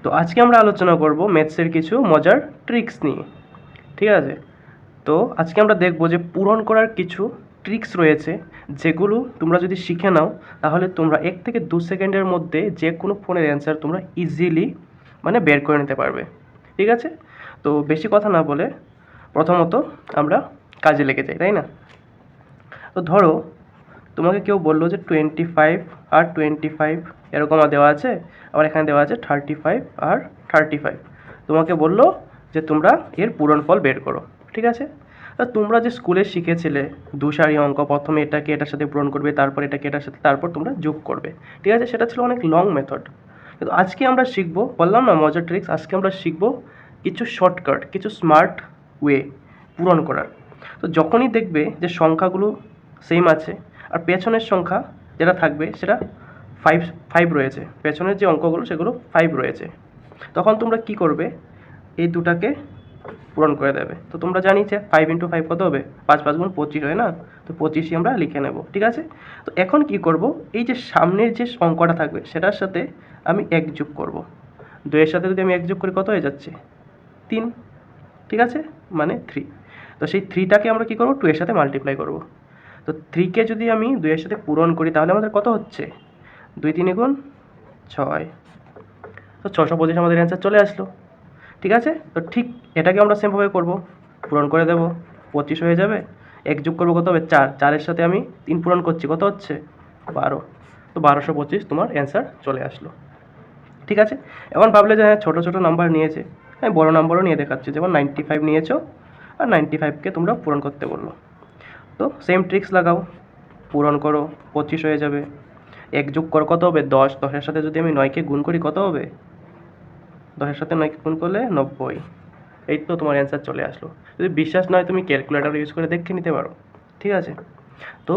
তো আজকে আমরা আলোচনা করব ম্যাথসের কিছু মজার ট্রিক্স নিয়ে, ঠিক আছে। তো আজকে আমরা দেখব যে পূরণ করার কিছু ট্রিক্স রয়েছে, যেগুলো তোমরা যদি শিখে নাও তাহলে তোমরা 1 থেকে 2 সেকেন্ডের মধ্যে যে কোনো ফোনের অ্যান্সার তোমরা ইজিলি বের করে নিতে পারবে, ঠিক আছে। তো বেশি কথা না বলে প্রথমত আমরা কাজে লেগে যাই, তাই না। তো ধরো তোমাকে কেউ বললো যে 25 আর 25 এরকম দেওয়া আছে, আবার এখানে দেওয়া আছে 35 আর 35। তোমাকে বললো যে তোমরা এর পূরণফল বের করো, ঠিক আছে। তা তোমরা যে স্কুলে শিখেছিলে দুসারি অঙ্ক, প্রথমে এটাকে এটার সাথে পূরণ করবে, তারপর এটাকে এটার সাথে, তারপর তোমরা যোগ করবে, ঠিক আছে। সেটা ছিল অনেক লং মেথড। কিন্তু আজকে আমরা শিখবো, বললাম না মজার ট্রিক্স, আজকে আমরা শিখবো কিছু শর্টকাট, কিছু স্মার্ট ওয়ে পূরণ করার। তো যখনই দেখবে যে সংখ্যাগুলো সেম আছে আর পেছনের সংখ্যা যেটা থাকবে সেটা 5 রয়েছে, পেছনের যে অঙ্কগুলো সেগুলো 5 রয়েছে, তখন তোমরা কি করবে, এই দুটাকে পূরণ করে দেবে। তো তোমরা জানি যে 5 × 5 কত হবে, 5 5 × 25 হয় না, তো 25ই আমরা লিখে নেব, ঠিক আছে। তো এখন কি করব, এই যে সামনের যে অঙ্কটা থাকবে সেটার সাথে আমি 1 যোগ করব। 2 এর সাথে যদি আমি 1 যোগ করি কত হয়ে যাচ্ছে, 3, ঠিক আছে, মানে 3। তো সেই 3টাকে আমরা কি করব, 2 এর সাথে মাল্টিপ্লাই করব। তো 3কে যদি আমি 2 এর সাথে পূরণ করি তাহলে আমাদের কত হচ্ছে, 2 3 × 6, তো 625 আমাদের অ্যান্সার চলে আসলো, ঠিক আছে। তো ঠিক এটাকে আমরা সেমভাবে করব, পূরণ করে দেব, 25 হয়ে যাবে। 1 যোগ করবো কত হবে, 4, 4-এর সাথে আমি 3 পূরণ করছি, কত হচ্ছে 12, তো 1225 তোমার অ্যান্সার চলে আসলো, ঠিক আছে। এখন ভাবলে যে হ্যাঁ ছোটো ছোটো নাম্বার নিয়েছে, হ্যাঁ বড় নাম্বারও নিয়ে দেখাচ্ছি, যেমন 95 নিয়েছো আর 95কে তোমরা পূরণ করতে বললো। তো সেম ট্রিক্স লাগাও, পূরণ করো, 25 হয়ে যাবে। 1 যোগ করো কত হবে, 10, 10-এর সাথে যদি আমি 9কে গুণ করি কত হবে, 10-এর সাথে 9কে গুণ করলে 90। এই তো তোমার অ্যান্সার চলে আসলো। যদি বিশ্বাস না হয় তুমি ক্যালকুলেটর ইউজ করে দেখে নিতে পারো, ঠিক আছে। তো